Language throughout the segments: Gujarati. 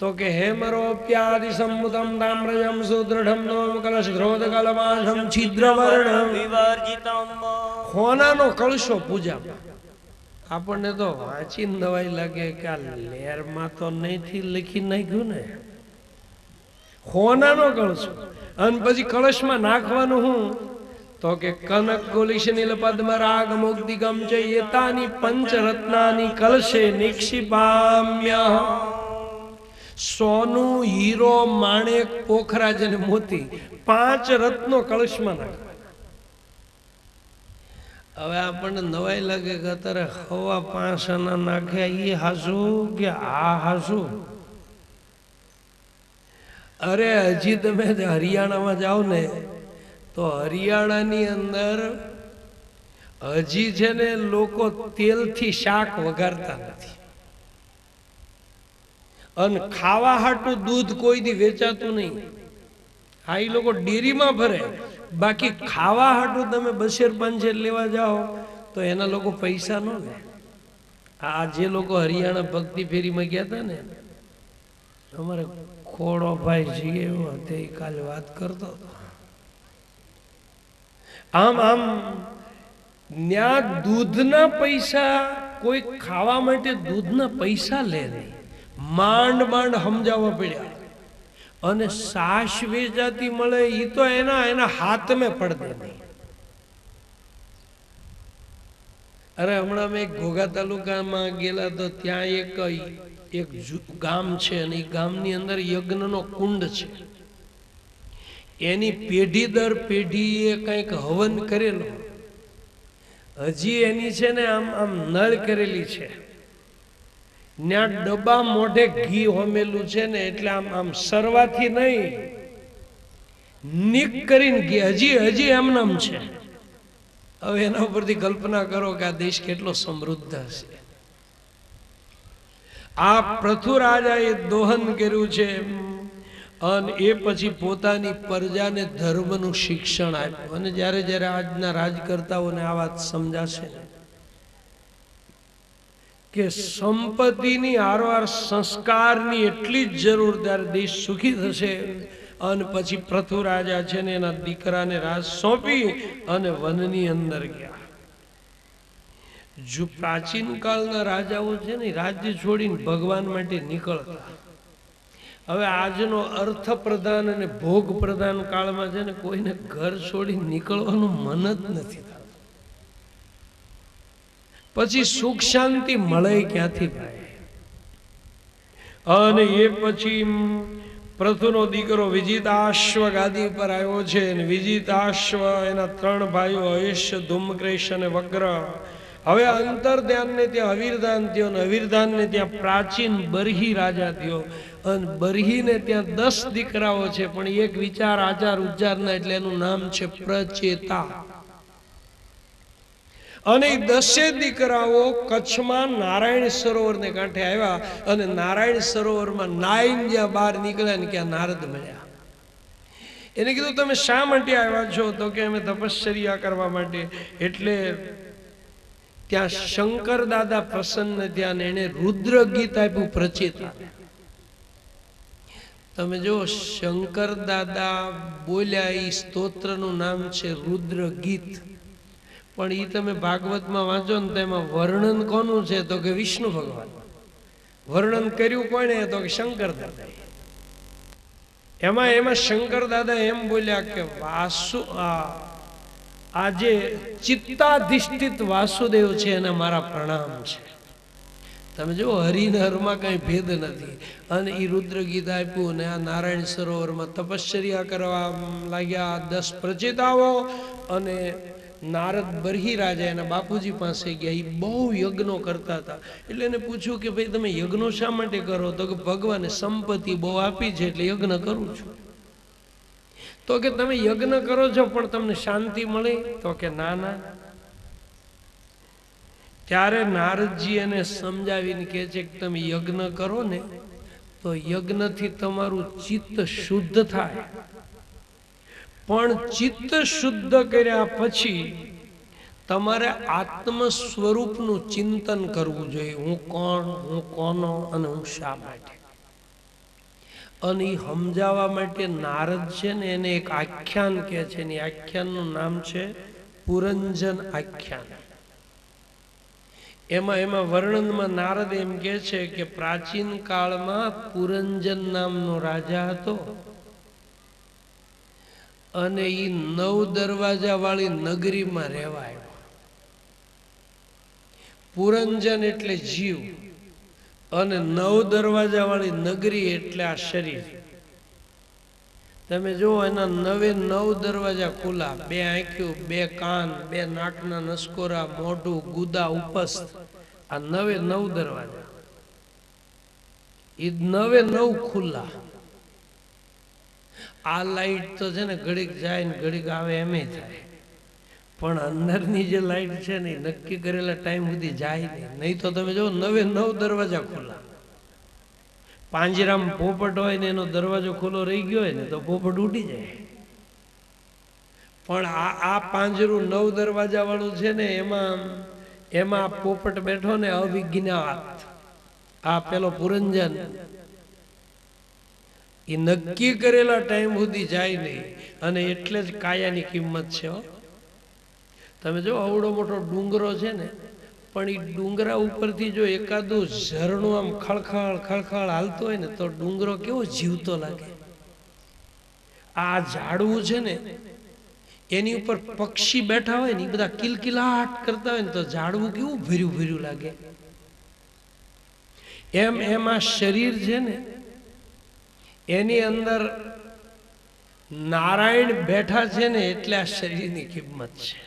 तो के हेमरोप्यादि सम्मुतं ताम्रजं सुदृढ़ं नोम कलशध्रोत कलमाशं छिद्रवर्णं विवर्जितं होनानो कलशो पूजा આપણને તો વાંચીને નવાઈ લાગે કે આ લેરમાં તો નહીંથી લખી નાખ્યું ને હોનાનો કળશો અને પછી કળશમાં નાખવાનું હું તો કે કનક ગોલીશ નીલ પદ્મ રાગ મુક્તિગમ છે એતાની પંચરત્નાની કલશે નિક્ષિપામ્ય સોનું હીરો માણેક પોખરાજ અને મોતી 5 રત્નો કળશમાં નાખ હવે આપણને નવાઈ લાગે કે અત્યારે 5.5 આના નાખ્યા એ હાસુ કે આ હાસુ અરે હજી તમે હરિયાણામાં જાઓ ને તો હરિયાણાની અંદર હજી છે ને લોકો તેલથી શાક વઘારતા નથી અને ખાવા હાટું દૂધ કોઈ દી વેચાતું નહીં આ એ લોકો ડેરીમાં ભરે બાકી ખાવા હાટું તમે 2-5 લેવા જાઓ તો એના લોકો પૈસા ન લે આ જે લોકો હરિયાણા ભક્તિ ફેરીમાં ગયા હતા ને અમારે ખોડો ભાઈ જીએ તે કાલે વાત કરતો હતો આમ ન્યા દૂધના પૈસા કોઈ ખાવા માટે દૂધના પૈસા લે નહીં માંડ સમજાવવા પડ્યા અને સાસ વેચાતી મળે એ તો એના હાથમાં પડે નહીં અરે હમણાં મેં ઘોઘા તાલુકામાં ગયેલા તો ત્યાં એક ગામ છે અને એ ગામની અંદર યજ્ઞનો કુંડ છે એની પેઢી દર પેઢીએ કંઈક હવન કરેલો હજી એની છે ને આમ નળ કરેલી છે ત્યાં ડબ્બા મોઢે ઘી હોમેલું છે ને એટલે આમ સરવાથી નહીં નીક કરીને ઘી હજી એમનામ છે હવે એના ઉપરથી કલ્પના કરો કે આ દેશ કેટલો સમૃદ્ધ હશે આ પૃથુરાજાએ દોહન કર્યું છે અને એ પછી પોતાની પ્રજાને ધર્મનું શિક્ષણ આપ્યું અને જ્યારે જ્યારે આજના રાજકર્તાઓને આ વાત સમજાશે કે સંપત્તિની હારવાર સંસ્કારની એટલી જ જરૂર ત્યારે દેશ સુખી થશે અને પછી પૃથુરાજા છે ને એના દીકરાને રાજ સોંપી અને વનની અંદર ગયા જો પ્રાચીન કાળના રાજાઓ છે ને રાજ્ય છોડીને ભગવાન માટે નીકળતા હવે આજનો અર્થ પ્રધાન અને ભોગ પ્રધાન કાળમાં છે ને કોઈને ઘર છોડી નીકળવાનું મન જ નથી પછી સુખ શાંતિ મળે ક્યાંથી ભાઈ અને એ પછી પૃથુનો દીકરો વિજિતાશ્વ ગાદી પર આવ્યો છે અને વિજિતાશ્વ એના 3 ભાઈઓ હયશ ધૂમ્રકેશ અને વગ્ર હવે અંતર ધ્યાનને ત્યાં અવિરધાન થયો અને અવિરધાનને ત્યાં પ્રાચીન બરહી રાજા થયો અને બરહીને ત્યાં 10 દીકરાઓ છે પણ એક વિચાર આચાર ઉચ્ચારના એટલે એનું નામ છે પ્રચેતા અને 10 દીકરાઓ કચ્છમાં નારાયણ સરોવરને કાંઠે આવ્યા અને નારાયણ સરોવરમાં નાઈન જ્યાં બહાર નીકળ્યા ને ત્યાં નારદ મળ્યા એને કીધું તમે શા માટે આવ્યા છો તો કે અમે તપશ્ચર્યા કરવા માટે એટલે ત્યાં શંકર દાદા પ્રસન્ન થયા ને એને રુદ્ર ગીત આપ્યું પ્રચેતા તમે જો શંકર દાદા બોલ્યા એ સ્તોત્રનું નામ છે રુદ્ર ગીત પણ એ તમે ભાગવતમાં વાંચો ને તેમાં વર્ણન કોનું છે તો કે વિષ્ણુ ભગવાન વર્ણન કર્યું કોણે તો કે શંકર દાદા એમાં શંકર દાદા એમ બોલ્યા કે આજે ચિત્તાધિષ્ઠિત વાસુદેવ છે એને મારા પ્રણામ છે તમે જો હરિને હરમાં કઈ ભેદ નથી અને એ રુદ્ર ગીત આપ્યું ને આ નારાયણ સરોવરમાં તપશ્ચર્યા કરવા લાગ્યા 10 પ્રચેતાઓ અને નારદ બરહી રાજા એના બાપુજી પાસે ગયા એ બહુ યજ્ઞો કરતા હતા એટલે એને પૂછ્યું કે ભાઈ તમે યજ્ઞો શા માટે કરો તો કે ભગવાને સંપત્તિ બહુ આપી છે એટલે યજ્ઞ કરું છું તો કે તમે યજ્ઞ કરો છો પણ તમને શાંતિ મળે તો કે ના ત્યારે નારદજી એને સમજાવીને કહે છે કે તમે યજ્ઞ કરો ને તો યજ્ઞથી તમારું ચિત્ત શુદ્ધ થાય પણ ચિત્ત શુદ્ધ કર્યા પછી તમારે આત્મ સ્વરૂપનું ચિંતન કરવું જોઈએ હું કોણ હું કોનો અને હું શા માટે અને એ સમજાવવા માટે નારદ છે ને એને એક આખ્યાન કહે છે, એની આખ્યાનનું નામ છે પુરંજન આખ્યાન. એમાં વર્ણનમાં નારદ એમ કહે છે કે પ્રાચીન કાળમાં પુરંજન નામનો રાજા હતો અને એ 9 દરવાજા વાળી નગરીમાં રહેવા આવ્યો. પુરંજન એટલે જીવ અને 9 દરવાજા વાળી નગરી એટલે આ શરીર. તમે જુઓ એના 9 દરવાજા ખુલ્લા, 2 આંખ્યું, 2 કાન, 2 નાકના નસકોરા, મોઢું, ગુદા, ઉપસ્થ, આ 9 દરવાજા. એ 9 ખુલ્લા. આ લાઈટ તો છે ને ઘડીક જાય ને ઘડીક આવે એમ થાય, પણ અંદરની જે લાઈટ છે ને એ નક્કી કરેલા ટાઈમ સુધી જાય નહીં. તો તમે જો 9 દરવાજા ખુલ્લા. પાંજરામાં પોપટ હોય ને એનો દરવાજો ખુલ્લો રહી ગયો હોય ને તો પોપટ ઉડી જાય. પણ આ પાંજરું 9 દરવાજા વાળું છે ને એમાં પોપટ બેઠો ને અવિજ્ઞાત. આ પેલો પુરંજન એ નક્કી કરેલા ટાઈમ સુધી જાય નહીં. અને એટલે જ કાયાની કિંમત છે. તમે જો આવડો મોટો ડુંગરો છે ને, પણ એ ડુંગરા ઉપરથી જો એકાદું ઝરણું આમ ખળખળ ખળખળ હાલતો હોય ને તો ડુંગરો કેવો જીવતો લાગે. આ ઝાડવું છે ને એની ઉપર પક્ષી બેઠા હોય ને એ બધા કિલકિલાટ કરતા હોય ને તો ઝાડવું કેવું ભર્યું ભર્યું લાગે. એમ આ શરીર છે ને એની અંદર નારાયણ બેઠા છે ને એટલે આ શરીરની કિંમત છે.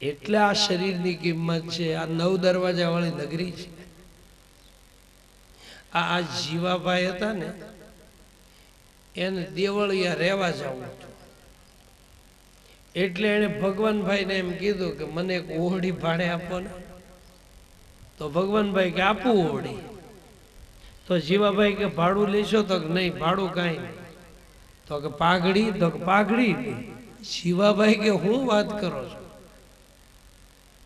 એટલે આ શરીરની કિંમત છે. આ 9 દરવાજા વાળી નગરી છે. આ જીવાભાઈ હતા ને એને દેવળિયા રહેવા જવું હતું. એટલે એને ભગવાનભાઈને એમ કીધું કે મને એક ઓરડી ભાડે આપો ને. તો ભગવાનભાઈ કે આપું ઓરડી. તો જીવાભાઈ કે ભાડું લેશો? તો નહીં, ભાડું કાંઈ નહીં. તો કે પાઘડી? તો કે પાઘડી નહીં. જીવાભાઈ કે હું વાત કરો છો?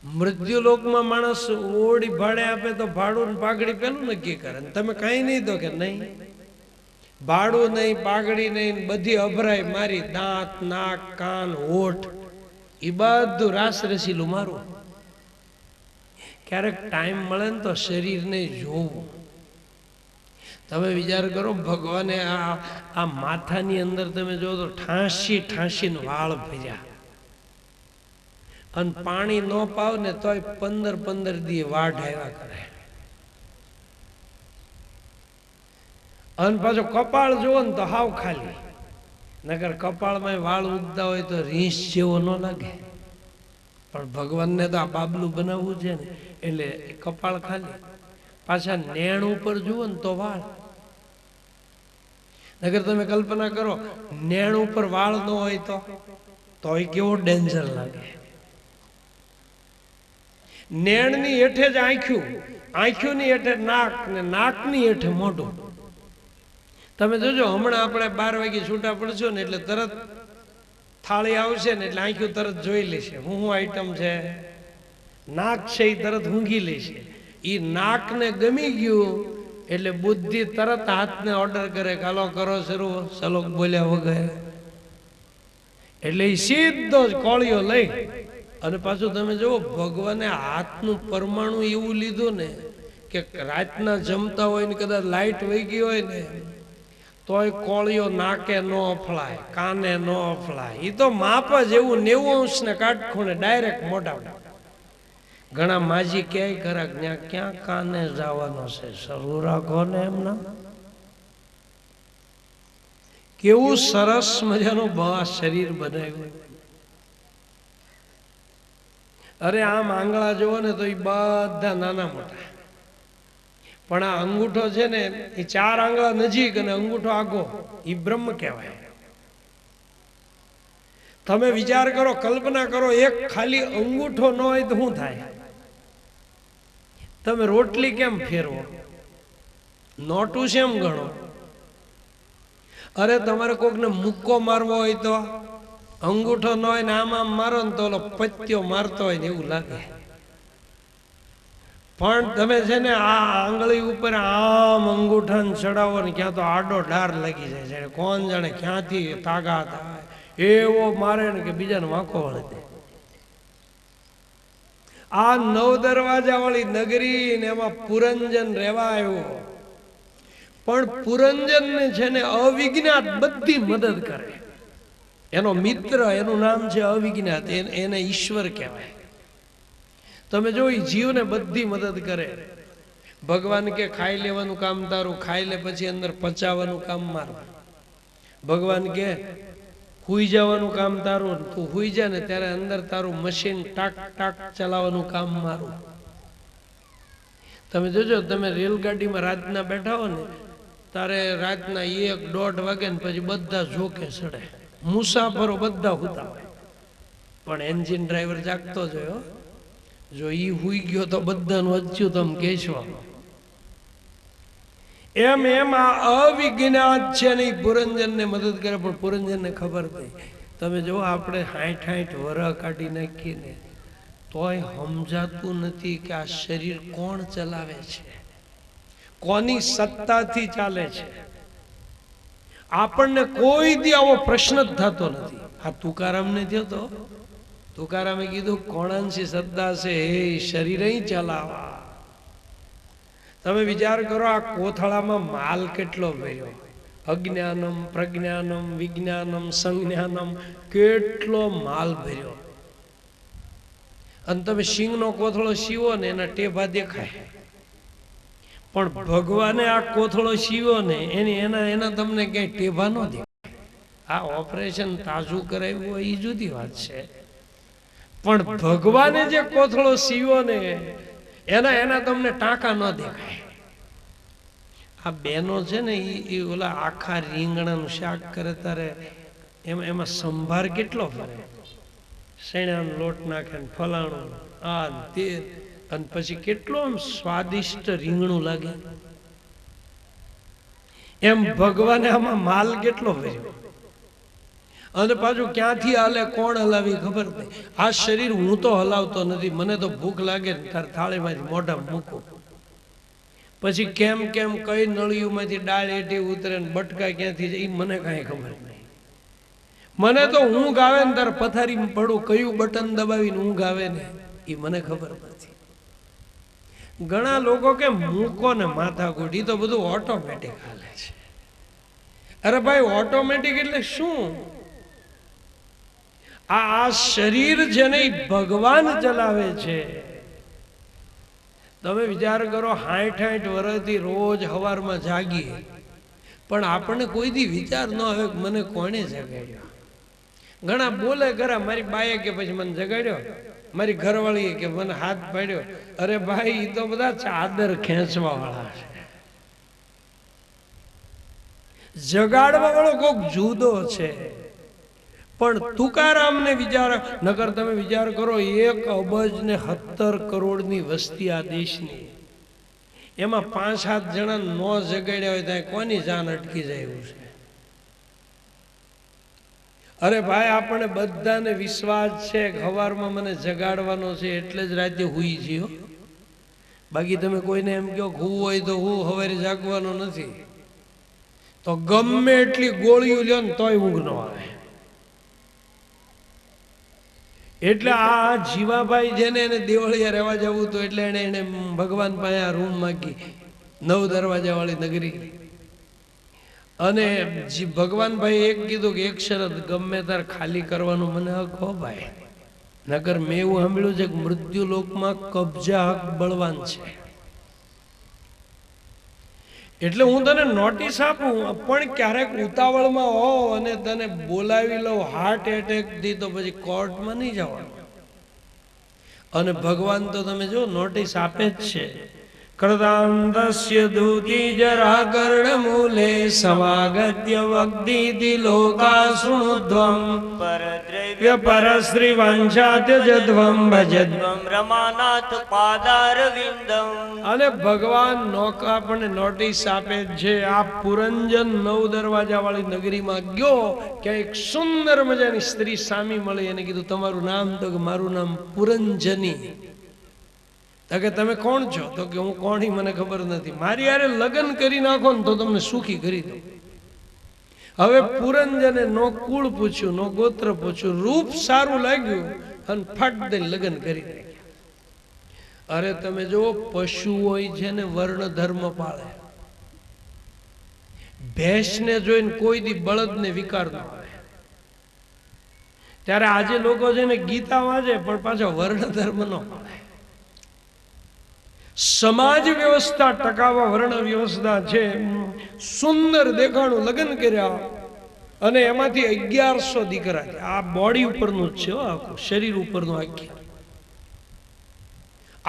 મૃત્યુલોકમાં માણસ ઓરડી ભાડે આપે તો ભાડું ને પાઘડી પેલું નક્કી કરે. તમે કાંઈ નહીં? તો કે નહીં, ભાડું નહીં, પાઘડી નહીં, બધી અભરાય મારી. દાંત, નાક, કાન, હોઠ એ બધું રાસ રસીલું મારું. ક્યારેક ટાઈમ મળે ને તો શરીરને જોવું. તમે વિચાર કરો, ભગવાને આ માથાની અંદર તમે જો તો ઠાંસીને વાળ ભર્યા. અને પાણી ન પાવ ને તોય 15 દી વાઢ આવ્યા કરે. અને પાછો કપાળ જુઓ ને તો હાવ ખાલી. નકર કપાળમાં વાળ ઉગતા હોય તો રીંછ જેવો ન લાગે. પણ ભગવાનને તો આ બાબલું બનાવવું છે ને એટલે કપાળ ખાલી. પાછા નેણ ઉપર જુઓ ને તો વાળ. નગર તમે કલ્પના કરો નેણ ઉપર વાળ ન હોય તો એ કેવો ડેન્જર લાગે. નેણની હેઠે જ આંખ્યુંની હેઠે નાક ને નાકની હેઠે મોઢું. તમે જોજો હમણાં આપણે 12 વાગે છૂટા પડશું ને એટલે તરત થાળી આવશે ને એટલે આંખ્યું તરત જોઈ લેશે હું આઈટમ છે. નાક છે એ તરત ઊંઘી લેશે. એ નાકને ગમી ગયું એટલે બુદ્ધિ તરત હાથને ઓર્ડર કરે કે હાલો કરો શરૂ, સલોક બોલ્યા વગર. એટલે એ સીધો જ કોળીઓ લઈ અને પાછું તમે જુઓ ભગવાને હાથનું પરમાણુ એવું લીધું ને કે રાતના જમતા હોય ને કદાચ લાઈટ વહી ગઈ હોય ને તોય કોળીઓ નાકે ન અફળાય, કાને ન અફળાય. એ તો માપ જ એવું 90° ને કાટખૂણે ડાયરેક્ટ મોઢા. ઘણા માજી ક્યાંય ખરાક ત્યાં ક્યાં કાને જવાનો છે, શરૂ રાખો ને એમના. કેવું સરસ મજાનું શરીર બનાવ્યું. અરે આમ આંગળા જોવો ને તો એ બધા નાના મોટા, પણ આ અંગૂઠો છે ને એ 4 આંગળા નજીક અને અંગૂઠો આગો, એ બ્રહ્મ કહેવાય. તમે વિચાર કરો, કલ્પના કરો, એક ખાલી અંગૂઠો ન હોય તો શું થાય? તમે રોટલી કેમ ફેરવો? નોટું શેમ ગણો? અરે તમારે કોકને મુક્કો મારવો હોય તો અંગૂઠો ન હોય ને આમ આમ મારો ને તો ઓલો પત્યો મારતો હોય ને એવું લાગે. પણ તમે છે ને આ આંગળી ઉપર આમ અંગૂઠાને ચડાવો ને ક્યાં તો આડો ડાર લાગી જાય છે, કોણ જાણે ક્યાંથી તાકાત થાય એવો મારે ને કે બીજાને વાંકો વળે દે. આ 9 દરવાજા વાળી નગરી ને એમાં પુરંજન રહેવા આવ્યો, પણ પુરંજન ને છે ને અવિજ્ઞાત બધી મદદ કરે. એનો મિત્ર, એનું નામ છે અવિજ્ઞાત, એને ઈશ્વર કહેવાય. તમે જો જીવને બધી મદદ કરે. ભગવાન કે ખાઈ લેવાનું કામ તારું, ખાઈ લે પછી અંદર પચાવવાનું કામ મારું. ભગવાન કે હુઈ જવાનું કામ તારું, તું હુઈ જા ને ત્યારે અંદર તારું મશીન ટાક ટાક ચલાવવાનું કામ મારું. તમે જોજો, તમે રેલગાડીમાં રાતના બેઠા હો ને તારે રાતના 1-1:30 વાગે ને પછી બધા ઝોકે ચડે, મુસાફરો બધા હુતા હોય, પણ એન્જિન ડ્રાઈવર જાગતો જોયો. જો ઈ હુઈ ગયો તો બધાનું અચ્યું તમે કહેશો. એમ આ અવિજ્ઞાત છે ને પુરંજન ને મદદ કરે, પણ પુરંજન ને ખબર નહીં. તમે જો આપણે 60-60 વરહ કાઢી નાખીને તોય સમજાતું નથી કે આ શરીર કોણ ચલાવે છે, કોની સત્તાથી ચાલે છે. આપણને કોઈ દી આવો પ્રશ્ન જ થતો નથી. આ તુકારામને થયો તો તુકારામે કીધું કોણાંશી સત્તા છે હે શરીર ચલાવા. તમે વિચાર કરો આ કોથળામાં માલ કેટલો ભર્યો, અજ્ઞાનમ પ્રજ્ઞાનમ વિજ્ઞાનમ સંજ્ઞાનમ, કેટલો માલ ભર્યો. અને તમે સિંહનો કોથળો સીવો ને એના ટેભા દેખાય, પણ ભગવાને આ કોથળો સીવ્યો ને એના તમને ક્યાંય ટેભા ન દેખાય. આ ઓપરેશન તાજું કરાવ્યું હોય એ જુદી વાત છે, પણ ભગવાને જે કોથળો સીવ્યો ને એના તમને ટાંકા ન દેખાય. આ બેનો છે ને એ ઓલા આખા રીંગણાનું શાક કરે તારે એમાં સંભાર કેટલો ફરે, શેણાનો લોટ નાખે ને ફલાણું આ તે, અને પછી કેટલો આમ સ્વાદિષ્ટ રીંગણું લાગે. એમ ભગવાને આમાં માલ કેટલો ભર્યો, અને પાછું ક્યાંથી હાલે કોણ હલાવી ખબર નહીં. આ શરીર હું તો હલાવતો નથી, મને તો ભૂખ લાગે ને તાર થાળીમાંથી મોઢા મૂકું, પછી કેમ કેમ કઈ નળીઓમાંથી ડાળ એટી ઉતરે ને બટકા ક્યાંથી જાય એ મને કાંઈ ખબર નહીં. મને તો ઊંઘ આવે ને તાર પથારીમાં પડું, કયું બટન દબાવીને ઊંઘ આવે ને એ મને ખબર નથી. ઘણા લોકો કે મૂકો ને માથા કૂટી, તો બધું ઓટોમેટિક હાલે છે. અરે ભાઈ ઓટોમેટિક એટલે શું? આ શરીર છે ને ભગવાન ચલાવે છે. તમે વિચાર કરો 60-60 વર્ષથી રોજ સવારમાં જાગીએ, પણ આપણને કોઈ દી વિચાર ન આવે કે મને કોણે જગાડ્યો. ઘણા બોલે ખરા, મારી બાએ કે પછી મને જગાડ્યો, મારી ઘરવાળીએ કે મને હાથ પાડ્યો. અરે ભાઈ એ તો બધા ચાદર ખેંચવા વાળા છે, જગાડવા વાળો કોક જુદો છે. પણ તુકારામને વિચાર, નકર તમે વિચાર કરો 1,17 કરોડની વસ્તી આ દેશની, એમાં 5-7 જણા નો જગાડ્યા હોય ત્યાં કોની જાન અટકી જાય એવું છે. અરે ભાઈ આપણે બધાને વિશ્વાસ છે કે સવારમાં મને જગાડવાનો છે એટલે જ રાતે હુઈ જીઓ. બાકી તમે કોઈને એમ કહો હું હોય તો હું સવારે જાગવાનો નથી, તો ગમે એટલી ગોળીઓ લ્યો ને તોય ઊંઘ ન આવે. એટલે આ જીવાભાઈ છે ને એને દેવળિયા રહેવા જવું હતું, એટલે એને ભગવાન પાસે આ રૂમ માંગી, 9 દરવાજા વાળી નગરી. અને ભગવાન ભાઈ એક કીધું કે એક શરત, ગમે તાર ખાલી કરવાનું મને હક હો ભાઈ, નકર મેં એવું સાંભળ્યું છે કે મૃત્યુ લોકમાં કબજા હક બળવાન છે. એટલે હું તને નોટિસ આપું, પણ ક્યારેક ઉતાવળમાં હો અને તને બોલાવી લઉં હાર્ટ એટેક થી, તો પછી કોર્ટમાં નહીં જવાનું. અને ભગવાન તો તમે જો નોટિસ આપે જ છે. કૃતાંતસ્ય દૂતી જરા કર્ણમૂલે સમાગત્ય વગ્દીતિ લોકા શૃણુધ્વં પરદ્રવ્ય પરશ્રી વાંછાત્યજધ્વં ભજધ્વં રમાનાથ પાદારવિંદમ. અને ભગવાન નોકા આપણને નોટિસ આપે છે. આ પુરંજન 9 દરવાજા વાળી નગરીમાં ગયો, ક્યાં એક સુંદર મજાની સ્ત્રી સામી મળી, એને કીધું તમારું નામ? તો મારું નામ પુરંજની. તો કે તમે કોણ છો? તો કે હું કોણ ઈ મને ખબર નથી, મારી યારે લગ્ન કરી નાખો ને તો તમને સુખી કરી દઉં. હવે પુરંજને નો કુળ પૂછ્યું, નો ગોત્ર પૂછ્યું, રૂપ સારું લાગ્યું અને ફટ દઈને લગ્ન કરી નાખ્યા. અરે તમે જો પશુ હોય છે ને વર્ણ ધર્મ પાળે, ભેંસને જોઈને કોઈ દી બળદને વિકાર ન આવે. ત્યારે આજે લોકો છે ને ગીતા વાંચે પણ પાછા વર્ણ ધર્મ નો પાળે. સમાજ વ્યવસ્થા ટકાવવા વર્ણ વ્યવસ્થા છે. સુંદર દેખાણું લગ્ન કર્યા અને એમાંથી 1100 દીકરા છે. આ બોડી ઉપરનું જ છે, આખું શરીર ઉપરનું આખ્યા.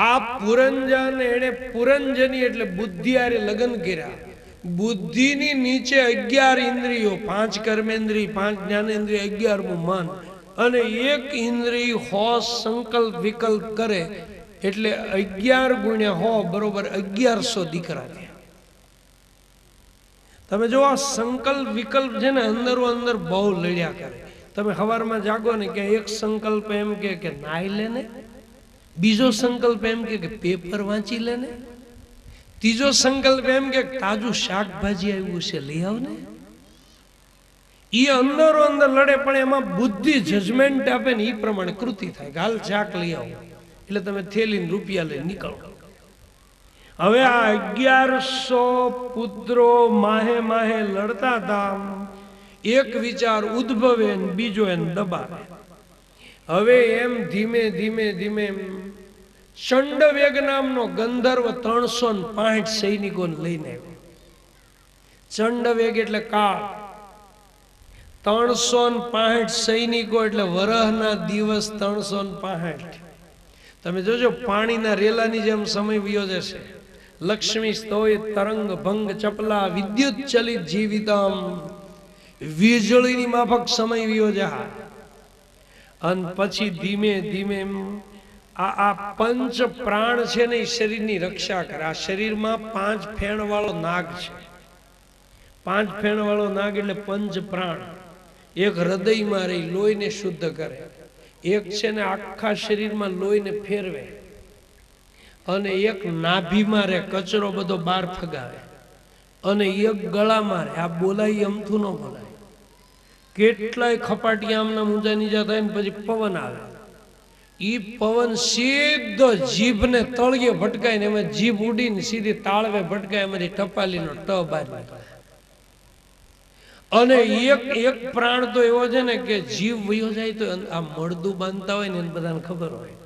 આ પુરંજન, એને પુરંજની એટલે બુદ્ધિ આરે લગ્ન કર્યા. બુદ્ધિની નીચે 11 ઇન્દ્રિયો, 5 કર્મેન્દ્રિય, 5 જ્ઞાનેન્દ્રિય, 11મું મન અને 1 ઇન્દ્રિય હોશ સંકલ્પ વિકલ્પ કરે એટલે 11 ગુણ્યા 100 બરોબર 1100 દીકરા થયા. તમે જો આ સંકલ્પ વિકલ્પ છે ને અંદરો અંદર બહુ લડ્યા કરે. તમે સવારમાં જાગો ને કે એક સંકલ્પ એમ કે નાઈ લે ને, બીજો સંકલ્પ એમ કે પેપર વાંચી લે ને, ત્રીજો સંકલ્પ એમ કે તાજું શાકભાજી આવ્યું છે લઈ આવ ને. એ અંદરો અંદર લડે પણ એમાં બુદ્ધિ જજમેન્ટ આપે ને એ પ્રમાણે કૃતિ થાય. હાલ શાક લઈ આવો એટલે તમે થેલીને રૂપિયા લઈ નીકળો. હવે આ 1100 પુત્રો માહે માહે લડતા હતા. એક વિચાર ઉદ્ભવે ને બીજો એને દબાવે. હવે એમ ધીમે ધીમે ધીમે ચંડવેગ નામનો ગંધર્વ 365 સૈનિકોને લઈને આવ્યો. ચંડવેગ એટલે કાળ, 365 સૈનિકો એટલે વરહના દિવસ 365. તમે જોજો પાણીના રેલાની જેમ સમય વિયો જશે. લક્ષ્મી સ્તોય તરંગ ભંગ ચપલા વિદ્યુત ચલિત જીવિતમ, વીજળીની માફક સમય વિયો જા. અને પછી ધીમે ધીમે આ પંચ પ્રાણ છે ને એ શરીરની રક્ષા કરે. આ શરીરમાં 5 ફેણ વાળો નાગ છે. 5 ફેણ વાળો નાગ એટલે પંચ પ્રાણ. એક હૃદયમાં રહી લોહીને શુદ્ધ કરે, એક છે ને આખા શરીરમાં લોહીને ફેરવે, અને એક નાભીમાં રહે કચરો બધો બહાર ફગાવે, અને એક ગળામાં રહે. આ બોલાય અમથું ન બોલાય. કેટલાય ખપાટિયા આમના ઊંચા નીચા થાય ને પછી પવન આવે. ઈ પવન સીધો જીભને તળિયે ભટકાય ને એમાં જીભ ઉડીને સીધી તાળવે ભટકાય, એમાંથી ટપાલીનો ટ બહાર નીકળે. અને એક પ્રાણ તો એવો છે ને કે જીવ વયો જાય તો આ મળદું બાંધતા હોય ને એને બધાને ખબર હોય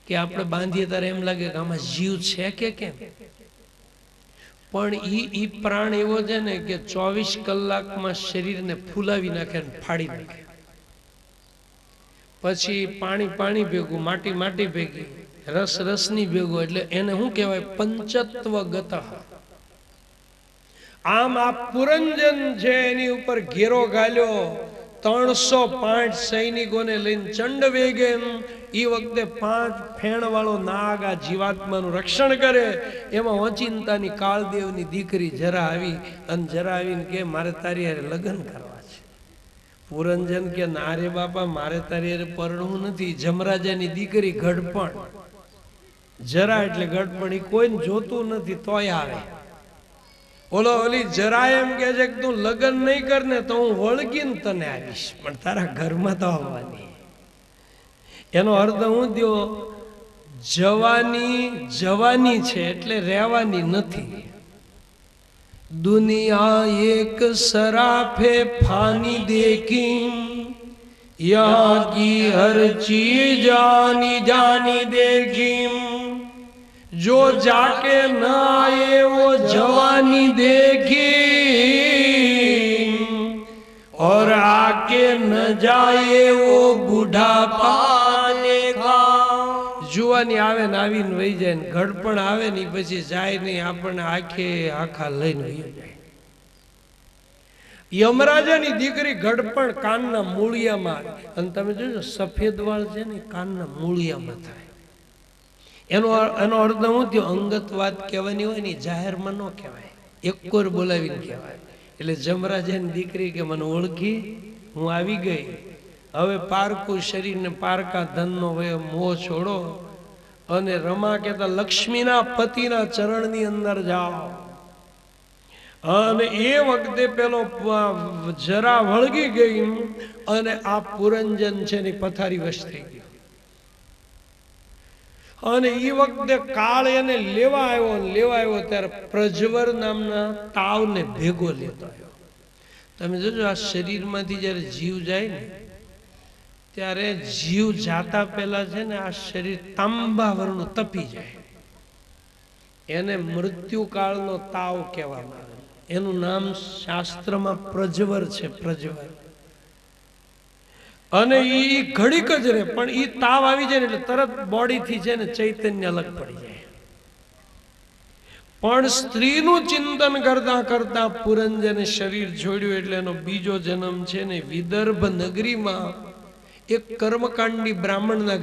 કે આપણે બાંધીએ ત્યારે એમ લાગે કે આમાં જીવ છે કે કેમ. પણ ઈ પ્રાણ એવો છે ને કે 24 કલાકમાં શરીરને ફૂલાવી નાખે ને ફાડી નાખે. પછી પાણી ભેગું, માટી ભેગી, રસની ભેગું, એટલે એને શું કહેવાય? પંચત્વ ગત. આમ આ પુરંજન છે એની ઉપર ઘેરો ગાલ્યો. 305 સૈનિકોને લઈને ચંડવેગે એ વખતે 5 ફેણ વાળો નાગ આ જીવાત્માનું રક્ષણ કરે. એમાં અચિંતાની કાળદેવની દીકરી જરા આવી, અને જરા આવીને કે મારે તારી હારે લગ્ન કરવા છે. પુરંજન કે ના રે બાપા, મારે તારી હારે પરણવું નથી. જમરાજાની દીકરી ગઢપણ, જરા એટલે ગઢપણ, એ કોઈને જોતું નથી તોય આવે. ઓલી જરા એમ કે છે કે તું લગ્ન નહીં કર ને તો હું વળગીને તને આવીશ, પણ તારા ઘરમાં તો આવવાની. એનો અર્થ હું થયો, જવાની છે એટલે રહેવાની નથી. દુનિયા એક સરાફે ફાની દેખી, યહાં કી હર ચીજ જાની જાની દેખી, जो जाके न आए वो जवानी देखी, और आके न जाए वो बुढ़ापा देखा. जुवानी आवे ने आवीने वही जाए, घड़पण आवे ने પછી જાય નહીં, આપણને આખા લઈને વહી જાય. યમરાજાની દીકરી ઘડપણ કાનના મૂળિયામાં, અને તમે જોજો સફેદ વાળ છે ને કાનના મૂળિયામાં થાય. એનો અર્થ હું થયો, અંગત વાત કહેવાની હોય ને જાહેરમાં ન કહેવાય, એકોર બોલાવીને કહેવાય. એટલે જમરાજાની દીકરી કે મને ઓળખી, હું આવી ગઈ, હવે પારકું શરીરને પારકા ધનનો મોહ છોડો અને રમા કહેતા લક્ષ્મીના પતિના ચરણની અંદર જાઓ. અને એ વખતે પેલો જરા વળગી ગઈ અને આ પુરંજન છે ને પથારી વશ થઈ ગયો. અને એ વખતે કાળ એને લેવા આવ્યો ત્યારે પ્રજ્વર નામના તાવને ભેગો લેતો આવ્યો. તમે જોજો આ શરીરમાંથી જ્યારે જીવ જાય ને ત્યારે જીવ જાતા પહેલા છે ને આ શરીર તાંબા વર્ણનું તપી જાય. એને મૃત્યુકાળનો તાવ કહેવામાં આવે. એનું નામ શાસ્ત્રમાં પ્રજ્વર છે, પ્રજ્વર. અને એ ઘડીક જ રહે, પણ એ તાવ આવી જાય ને એટલે તરત બોડીથી છે ને ચૈતન્ય અલગ પડી જાય. પણ સ્ત્રીનું ચિંતન કરતા કરતા પુરંજને શરીર છોડ્યું એટલે એનો બીજો જન્મ છે ને વિદર્ભ નગરીમાં એક કર્મકાંડી બ્રાહ્મણના